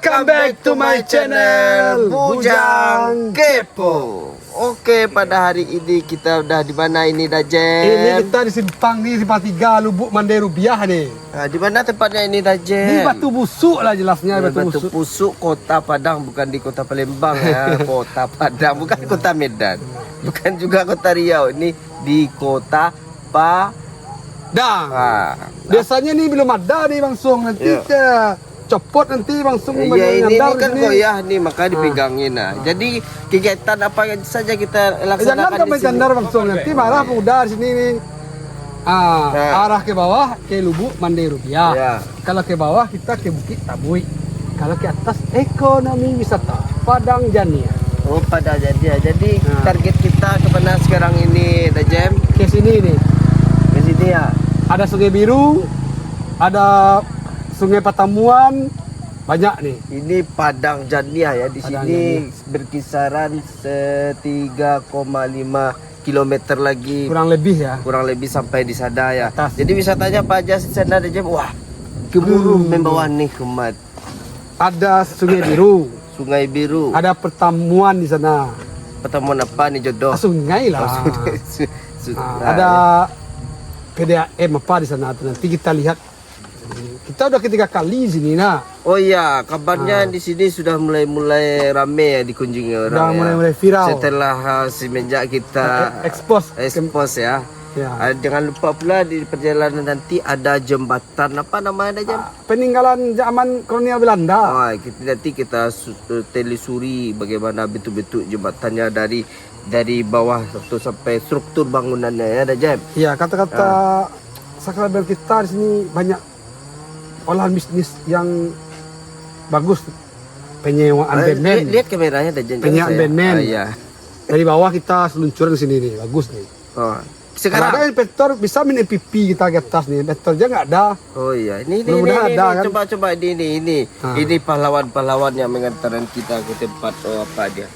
Welcome back to my channel Bujang Kepo. Oke, pada hari ini kita udah di mana ini Dajem? Ini kita di Simpang nih, Simpang 3 Lubuk Mandai Rubiah nih. Nah, di mana tempatnya ini Dajem? Di Batu Busuk lah jelasnya, Batu Busuk, Kota Padang, bukan di Kota Palembang ya. Kota Padang, bukan Kota Medan. Bukan juga Kota Riau, ini di Kota Padang. Nah, biasanya nih belum ada nih langsung nanti Iya. copot nanti langsung Iya, ini nyandar kan sini. goyah nih, maka dipegangin. Nah, jadi kegiatan apa saja kita Jangan laksanakan kan di sini. mencandar langsung nanti malah pemuda di sini nih. Arah ke bawah ke Lubuk Mandai Rubiah. Ya. Kalau ke bawah kita ke Bukit Tabui. Kalau ke atas ekonomi wisata Padang Jania. Oh, pada jadi ya. Jadi target kita kemana sekarang ini, Dajem? Ke sini nih. Ke sini ya. Ada Sungai Biru, ada Sungai Patamuan, banyak nih. Ini Padang Jania ya. Di Padang sini berkisaran 3,5 kilometer lagi. Kurang lebih ya. Kurang lebih sampai di sana ya. Atas. Jadi wisatanya apa aja di sana, Dajem? Wah, keburu membawa nikmat. Ada Sungai Biru, Sungai Biru. ada pertemuan di sana. Pertemuan apa nih, jodoh? Sungai lah. Ada PDAM apa di sana. Nanti kita lihat. Kita udah ketiga kali di sini nah. Oh iya, kabarnya di sini sudah mulai rame ya dikunjungi orang. Udah ya. mulai viral. Setelah semenjak kita Expose. ya. Ya. Jangan lupa pula di perjalanan nanti ada jembatan apa namanya Jam? Peninggalan zaman kolonial Belanda. Nanti kita telusuri bagaimana betul-betul jembatannya dari bawah sampai struktur bangunannya ya, Jam. Iya, kata-kata sakramen kita di sini banyak olahan bisnis yang bagus. Penyewaan band-band. Lihat kameranya Jam. Penyewaan band-band. Iya. Dari bawah kita seluncuran ke sini nih, bagus nih. Oh. Kalau Sekarang ada inspektor bisa main MPP kita ke atas nih. Inspektor aja nggak ada. oh iya, ini Mudah-mudahan ada, kan? coba ini pahlawan-pahlawan yang mengantarkan kita ke tempat apa dia.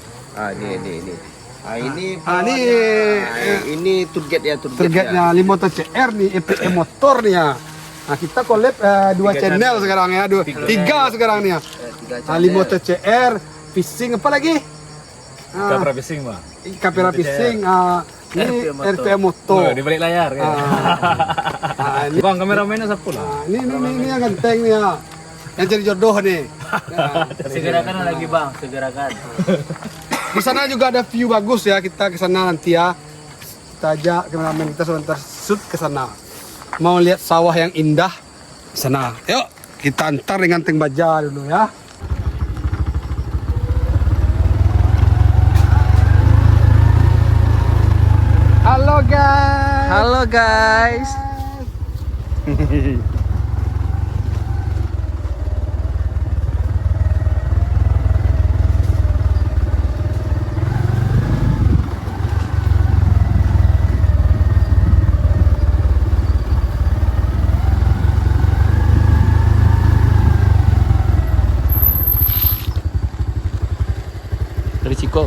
Ini turgetnya. Targetnya Limoto CR nih, EPM motor nih ya. Nah, kita collab 2 channel sekarang ya, 3 sekarang nih ya. Limoto CR, fishing apa lagi? Kamera fishing, Bang. Kamera fishing. Ini RPM moto. Di balik layar kan. Ini, Bang, kameramennya siapa lah? ini yang ganteng nih ya. Yang cari jodoh nih. Segerakan lagi Bang, segerakan. Di sana juga ada view bagus ya, kita ke sana nanti ya. Kita ajak kameramen kita sebentar shoot ke sana. Mau lihat sawah yang indah di sana. Yuk, kita antar dengan Teng Baja dulu ya. Halo guys. Halo guys. Dari Ciko.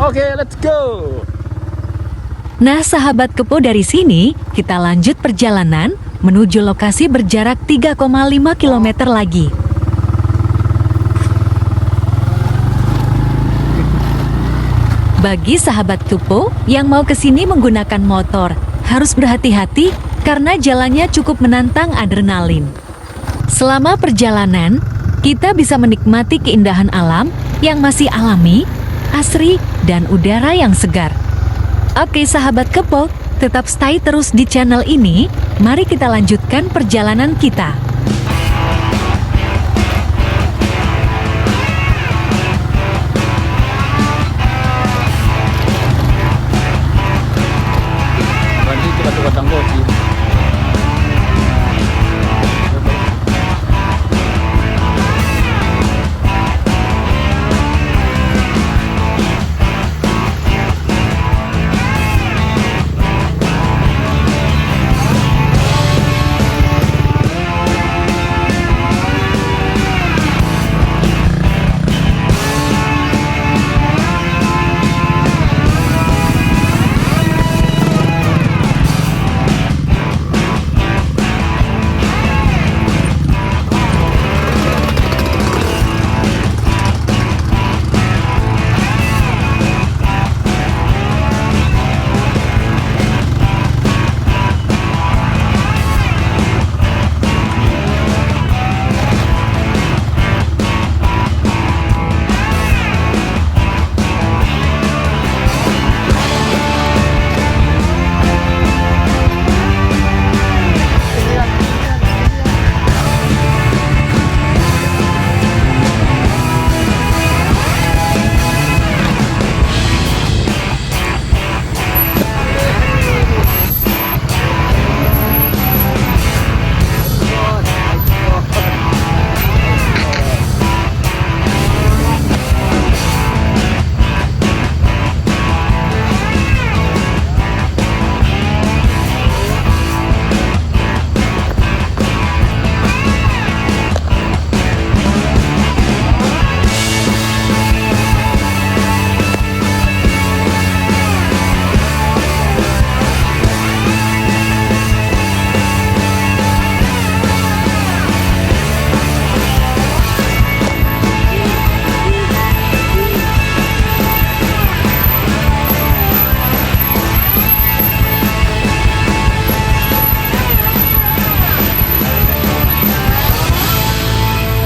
Oke, let's go. Nah, sahabat Kepo, dari sini kita lanjut perjalanan menuju lokasi berjarak 3,5 km lagi. Bagi sahabat Kepo yang mau ke sini menggunakan motor, harus berhati-hati karena jalannya cukup menantang adrenalin. Selama perjalanan, kita bisa menikmati keindahan alam yang masih alami, asri, dan udara yang segar. Oke sahabat Kepo, tetap stay terus di channel ini. Mari kita lanjutkan perjalanan kita. Bandi kita tuh batang kopi.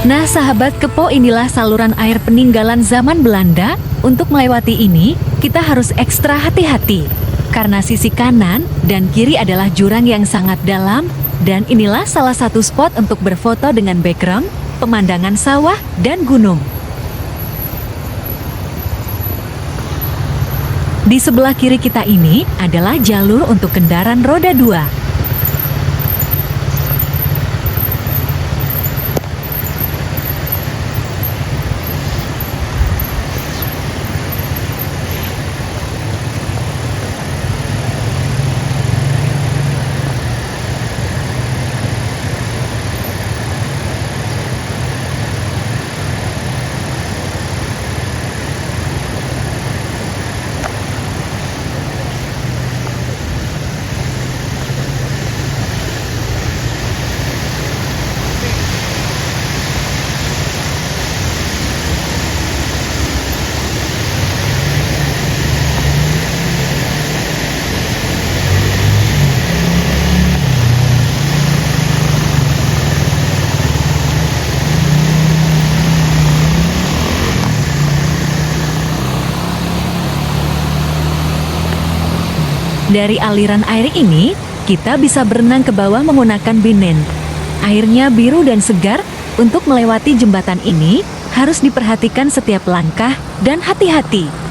Nah, sahabat kepo, inilah saluran air peninggalan zaman Belanda. Untuk melewati ini, kita harus ekstra hati-hati. Karena sisi kanan dan kiri adalah jurang yang sangat dalam. Dan inilah salah satu spot untuk berfoto dengan background, pemandangan sawah, dan gunung. Di sebelah kiri kita ini adalah jalur untuk kendaraan roda 2. Dari aliran air ini, kita bisa berenang ke bawah menggunakan binen. Airnya biru dan segar. Untuk melewati jembatan ini, harus diperhatikan setiap langkah dan hati-hati.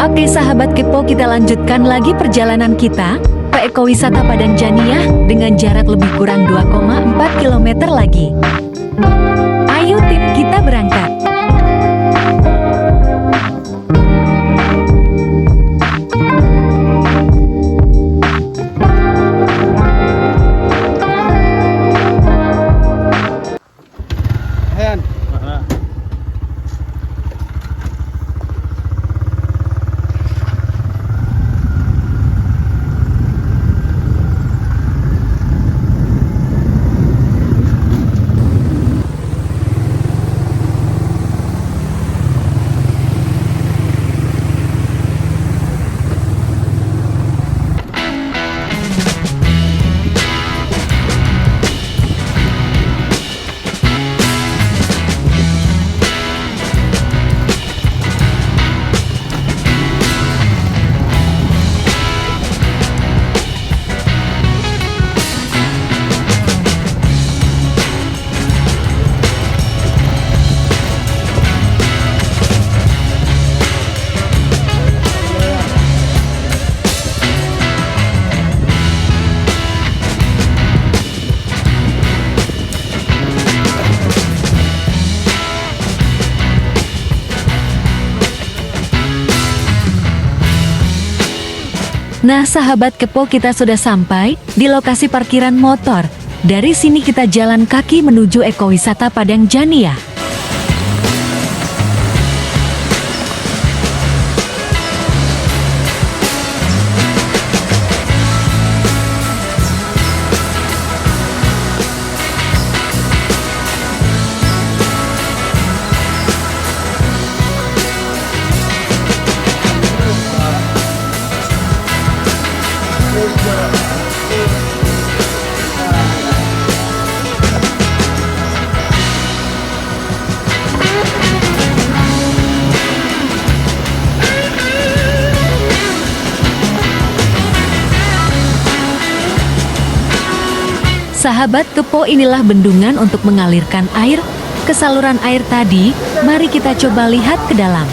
Oke sahabat kepo, kita lanjutkan lagi perjalanan kita ke ekowisata Padang Janiah dengan jarak lebih kurang 2,4 km lagi. Ayo tim kita berangkat. Ayan. Nah sahabat kepo, kita sudah sampai di lokasi parkiran motor. Dari sini kita jalan kaki menuju ekowisata Padang Janiah. Sahabat kepo, inilah bendungan untuk mengalirkan air ke saluran air tadi. Mari kita coba lihat ke dalam.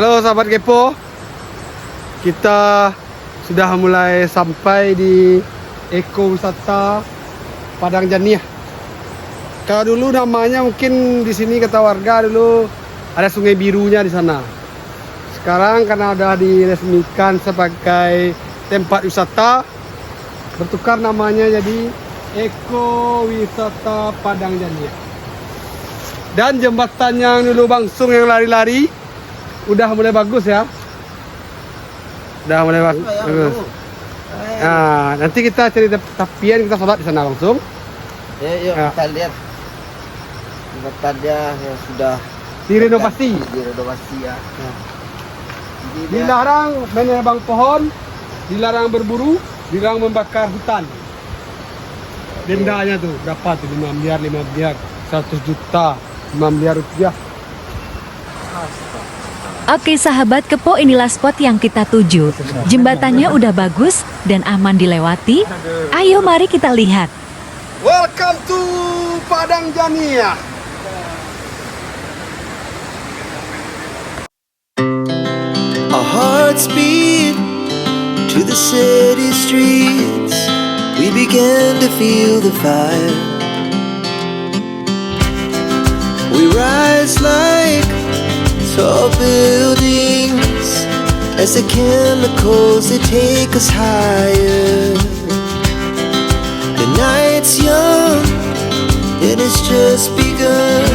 Halo sahabat Kepo, kita sudah mulai sampai di Eko Wisata Padang Janiah. Kalau dulu namanya mungkin di sini kata warga dulu ada Sungai Birunya di sana. Sekarang karena sudah diresmikan sebagai tempat wisata, bertukar namanya jadi Eko Wisata Padang Janiah. Dan jembatan yang dulu Bangsung yang lari-lari udah mulai bagus ya. Udah mulai bagus. Nah, nanti kita cari tepian, kita sholat di sana langsung. Yuk Ya. kita lihat jembatannya yang sudah Direnovasi. direnovasi ya. Ini dia. Dilarang menebang pohon, dilarang berburu, dilarang membakar hutan. Dendanya tuh berapa tuh? 5 miliar, 100 juta, 5 miliar rupiah. Oke sahabat Kepo, inilah spot yang kita tuju. Jembatannya udah bagus dan aman dilewati. Ayo mari kita lihat. Welcome to Padang Janiah. Our hearts beat to the city streets. We began to feel the fire. We rise like tall buildings as the chemicals they take us higher. The night's young and it's just begun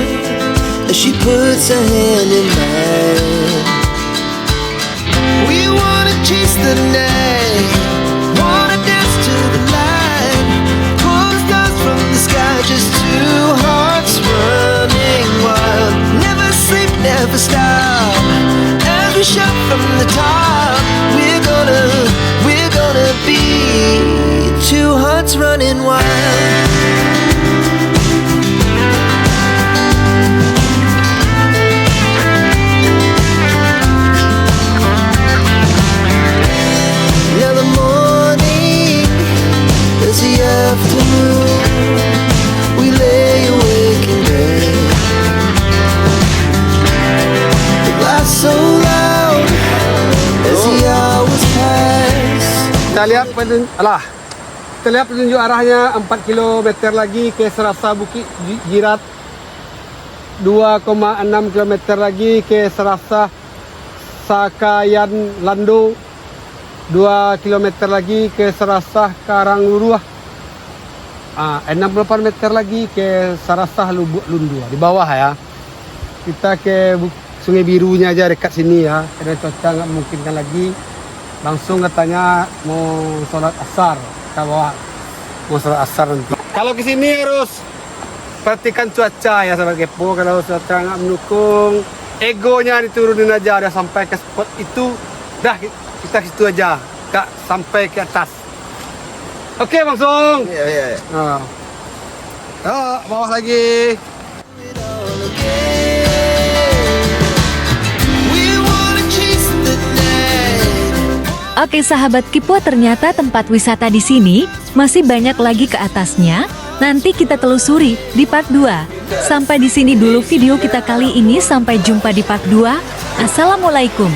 as she puts her hand in mine. We wanna chase the night, wanna dance to the light, pull the stars from the sky, just two hearts running wild. Never sleep, never stop, as we shout from the top. We're gonna be two hearts running wild. Now the morning is the afternoon. We lay awake in bed. The glass so loud as the hours pass. Kita lihat petunjuk arahnya 4 km lagi ke Serasa Bukit Jirat, 2,6 km lagi ke Serasa Sakayan Lando, 2 km lagi ke Serasah Karangluruah, 68 meter lagi ke Serasah Lubuk Lundua. Di bawah ya. Kita ke Sungai Birunya aja dekat sini ya. Karena cuaca nggak memungkinkan lagi. Langsung katanya mau sholat asar. Kita bawa mau sholat asar nanti. Kalau ke sini harus perhatikan cuaca ya sahabat Kepo. Kalau cuaca nggak mendukung, egonya diturunin aja. Udah sampai ke spot itu, dah kita situ aja, Kak, sampai ke atas. Oke, langsung. Iya. Bawah lagi. Oke sahabat Kepo, ternyata tempat wisata di sini masih banyak lagi ke atasnya. Nanti kita telusuri di part 2. Sampai di sini dulu video kita kali ini, sampai jumpa di part 2. Assalamualaikum.